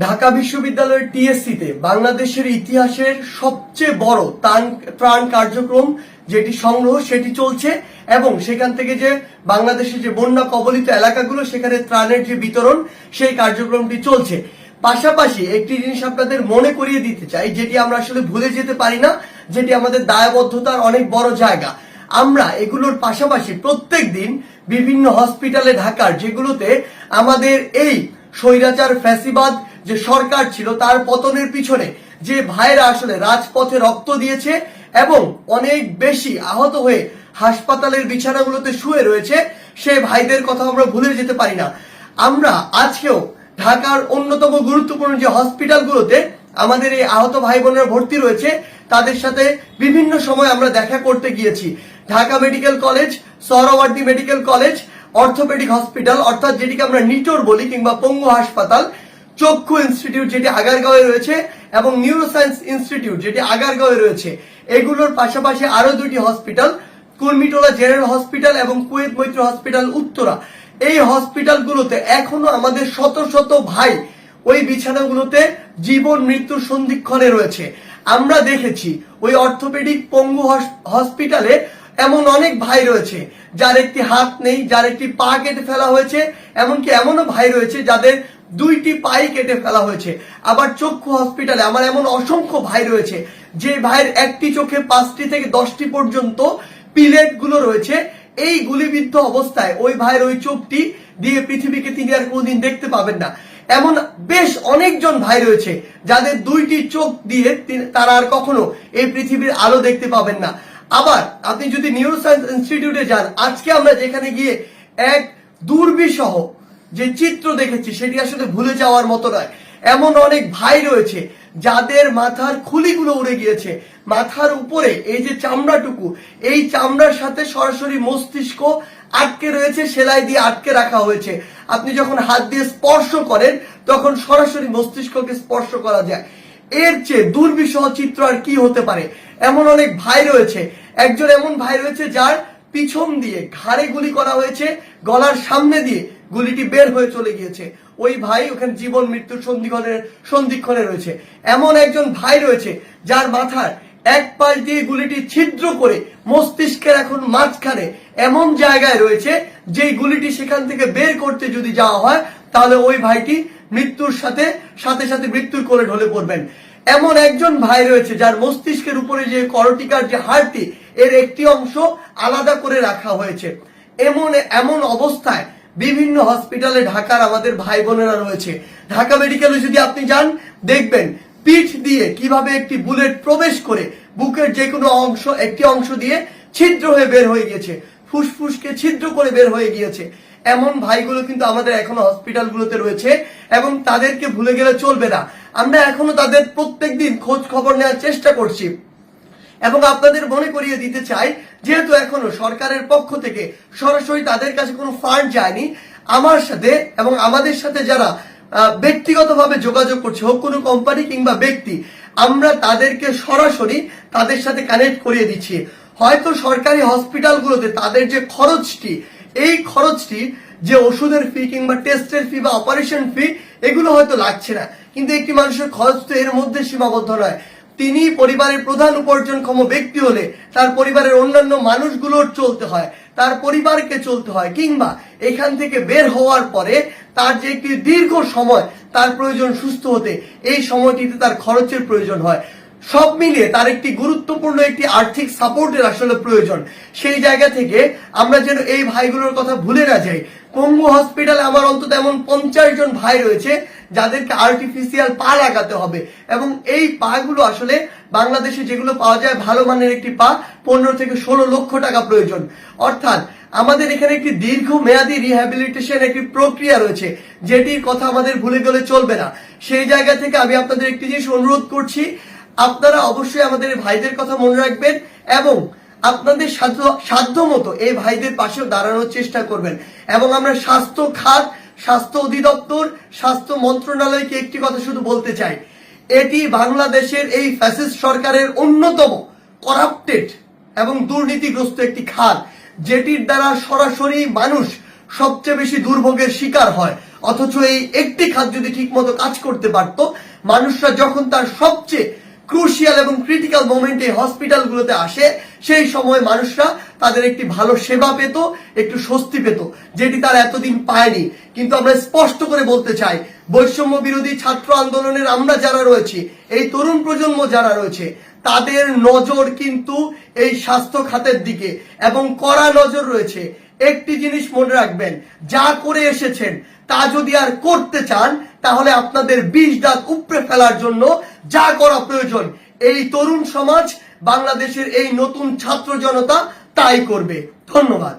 ঢাকা বিশ্ববিদ্যালয়ের টিএসসিতে বাংলাদেশের ইতিহাসের সবচেয়ে বড় ত্রাণ কার্যক্রম যেটি সংগ্রহ সেটি চলছে এবং সেখান থেকে যে বাংলাদেশের যে বন্যা কবলিত এলাকাগুলো সেখানে ত্রাণের যে বিতরণ সেই কার্যক্রমটি চলছে। পাশাপাশি একটি জিনিস আপনাদের মনে করিয়ে দিতে চাই, যেটি আমরা আসলে ভুলে যেতে পারি না, যেটি আমাদের দায়বদ্ধতার অনেক বড় জায়গা। আমরা এগুলোর পাশাপাশি প্রত্যেক দিন বিভিন্ন হসপিটালে ঢাকার যেগুলোতে আমাদের এই স্বৈরাচার ফ্যাসিবাদ যে সরকার ছিল তার পতনের পিছনে যে ভাইরা আসলে রাজপথে রক্ত দিয়েছে এবং অনেক বেশি আহত হয়ে হাসপাতালের বিছানাগুলোতে শুয়ে রয়েছে, সেই ভাইদের কথা আমরা ভুলে যেতে পারি না। আমরা আজকেও ঢাকার অন্যতম গুরুত্বপূর্ণ যে হসপিটালগুলোতে আমাদের এই আহত ভাই বোনেরা ভর্তি রয়েছে তাদের সাথে বিভিন্ন সময় আমরা দেখা করতে গিয়েছি। Dhaka medical college, Suhrawardy medical college, orthopaedic hospital অর্থাৎ যেটিকে আমরা নিটোর বলি কিংবা পঙ্গু হাসপাতাল, চক্ষু ইনস্টিটিউট যেটি আগারগাঁওয়ে রয়েছে এবং নিউরোসায়েন্স ইনস্টিটিউট যেটি আগারগাঁওয়ে রয়েছে, এগুলোর পাশাপাশি আরো দুটি হসপিটাল, কুর্মিটোলা জেনারেল হসপিটাল এবং কুয়েত মৈত্র হসপিটাল উত্তরা, এই হসপিটালগুলোতে এখনো আমাদের শত শত ভাই ওই বিছানাগুলোতে জীবন মৃত্যুর সন্ধিক্ষণে রয়েছে। আমরা দেখেছি ওই অর্থোপেডিক পঙ্গু হসপিটালে এমন অনেক ভাই রয়েছে যার একটি হাত নেই, যার একটি পা কেটে ফেলা হয়েছে, এমনকি এমনও ভাই রয়েছে যাদের দুইটি পাই কেটে ফেলা হয়েছে। আবার চক্ষু হসপিটালে আমার এমন অসংখ্য ভাই রয়েছে যে ভাইয়ের একটি চোখে 5টি থেকে 10টি পর্যন্ত পিলেট গুলো রয়েছে। এই গুলিবিদ্ধ অবস্থায় ওই ভাইয়ের ওই চোখটি দিয়ে পৃথিবীকে তিনি আর কোনদিন দেখতে পাবেন না। এমন বেশ অনেকজন ভাই রয়েছে যাদের দুইটি চোখ দিয়ে তারা আর কখনো এই পৃথিবীর আলো দেখতে পাবেন না। আবার আপনি যদি নিউরোসায়েন্স ইনস্টিটিউটে যান, আজকে আমরা যেখানে গিয়ে এক দুর্বিষহ যে চিত্র দেখেছি সেটি আসলে ভুলে যাওয়ার মতো নয়। এমন অনেক ভাই রয়েছে যাদের মাথার খুলিগুলো উড়ে গিয়েছে, মাথার উপরে এই যে চামড়াটুকু, এই চামড়ার সাথে সরাসরি মস্তিষ্ক আটকে রয়েছে, সেলাই দিয়ে আটকে রাখা হয়েছে। আপনি যখন হাত দিয়ে স্পর্শ করেন তখন সরাসরি মস্তিষ্ককে স্পর্শ করা যায়। এর চেয়ে দুর্বিষহ চিত্র আর কি হতে পারে। এমন অনেক ভাই রয়েছে, একজন এমন ভাই রয়েছে যার পিছন দিয়ে ঘাড়ে গুলি করা হয়েছে, গলার সামনে দিয়ে গুলিটি বের হয়ে চলে গিয়েছে। ওই ভাই ওখানে জীবন মৃত্যুর সন্ধিক্ষণে রয়েছে। এমন একজন ভাই রয়েছে যার মাথার এক পাশ দিয়ে গুলিটি ছিদ্র করে মস্তিষ্কের এখন মাঝখানে এমন জায়গায় রয়েছে যেই গুলিটি সেখান থেকে বের করতে যদি যাওয়া হয় তাহলে ওই ভাইটি মৃত্যুর সাথে সাথে মৃত্যুর কোলে ঢলে পড়বেন। এমন একজন ভাই রয়েছে যার মস্তিষ্কের উপরে যে করটিকার যে হাড়টি, এর একটি অংশ আলাদা করে রাখা হয়েছে। এমন অবস্থায় বিভিন্ন হসপিটালে ঢাকার আমাদের ভাই বোনেরা রয়েছে। ঢাকা মেডিকেলে যদি আপনি যান দেখবেন পিঠ দিয়ে কিভাবে একটি বুলেট প্রবেশ করে বুকের যে কোনো একটি অংশ দিয়ে ছিদ্র হয়ে বের হয়ে গিয়েছে, ফুসফুসকে ছিদ্র করে বের হয়ে গিয়েছে। এমন ভাইগুলো কিন্তু আমাদের এখনো হসপিটালগুলোতে রয়েছে এবং তাদেরকে ভুলে গেলে চলবে না। আমরা এখনো তাদের প্রত্যেকদিন খোঁজ খবর নেওয়ার চেষ্টা করছি এবং আপনাদের মনে করিয়ে দিতে চাই, যেহেতু এখনো সরকারের পক্ষ থেকে সরাসরি তাদের কাছে কোনো ফান্ড যায়নি, আমার সাথে এবং আমাদের সাথে যারা ব্যক্তিগতভাবে যোগাযোগ করছে, হোক কোনো কোম্পানি কিংবা ব্যক্তি, আমরা তাদেরকে সরাসরি তাদের সাথে কানেক্ট করিয়ে দিচ্ছি। হয়তো সরকারি হসপিটালগুলোতে তাদের যে খরচটি, এই খরচটি যে ওষুধের ফি কিংবা টেস্টের ফি বা অপারেশন ফি, এগুলো হয়তো লাগছে না, কিন্তু একটি মানুষের খরচ তো এর মধ্যে সীমাবদ্ধ নয়। তিনি পরিবারের প্রধান উপার্জনক্ষম ব্যক্তি হলে তার পরিবারের অন্যান্য মানুষগুলোর চলতে হয়, তার পরিবারকে চলতে হয়, কিংবা এখান থেকে বের হওয়ার পরে তার যে একটি দীর্ঘ সময় তার প্রয়োজন সুস্থ হতে, এই সময়টিতে তার খরচের প্রয়োজন হয়। সব মিলিয়ে তার একটি গুরুত্বপূর্ণ একটি আর্থিক সাপোর্টের আসলে প্রয়োজন। সেই জায়গা থেকে আমরা যেন এই ভাইগুলোর কথা ভুলে না যাই। পঙ্গু হসপিটালে আমার অন্তত এমন 50 জন ভাই রয়েছে যাদেরকে আর্টিফিশিয়াল পা লাগাতে হবে এবং এই পা গুলো আসলে বাংলাদেশে যেগুলো পাওয়া যায় ভালো মানের একটি পা 15 থেকে 16 লক্ষ টাকা প্রয়োজন। অর্থাৎ আমাদের এখানে একটি দীর্ঘ মেয়াদী রিহ্যাবিলিটেশন একটি প্রক্রিয়া রয়েছে, যেটির কথা আমাদের ভুলে গেলে চলবে না। সেই জায়গা থেকে আমি আপনাদের একটি জিনিস অনুরোধ করছি, আপনারা অবশ্যই আমাদের ভাইদের কথা মনে রাখবেন এবং আপনাদের সাধ্য মতো এই ভাইদের পাশেও দাঁড়ানোর চেষ্টা করবেন। এবং আমরা স্বাস্থ্য খাত, স্বাস্থ্য অধিদপ্তর, স্বাস্থ্য মন্ত্রণালয়কে একটি কথা শুধু বলতে চাই, এটি বাংলাদেশের এই ফ্যাসিস্ট সরকারের অন্যতম করাপ্টেড এবং দুর্নীতিগ্রস্ত একটি খাত, যেটির দ্বারা সরাসরি মানুষ সবচেয়ে বেশি দুর্ভোগের শিকার হয়। অথচ এই একটি খাত যদি ঠিক মতো কাজ করতে পারতো, মানুষরা যখন তার সবচেয়ে ক্রুশিয়াল এবং ক্রিটিক্যাল মোমেন্টে হসপিটালগুলোতে আসে, সেই সময় মানুষরা তাদের একটি ভালো সেবা পেত, একটু স্বস্তি পেত, যেটি তারা এতদিন পায়নি। কিন্তু আমরা স্পষ্ট করে বলতে চাই, বৈষম্য বিরোধী ছাত্র আন্দোলনের আমরা যারা রয়েছি, এই তরুণ প্রজন্ম যারা রয়েছে, তাদের নজর কিন্তু এই স্বাস্থ্য খাতের দিকে এবং কড়া নজর রয়েছে। একটি জিনিস মনে রাখবেন, যা করে এসেছেন তা যদি আর করতে চান, তাহলে আপনাদের 20 দাঁত উপড়ে ফেলার জন্য যা করা প্রয়োজন, এই তরুণ সমাজ, বাংলাদেশের এই নতুন ছাত্র জনতা তাই করবে। ধন্যবাদ।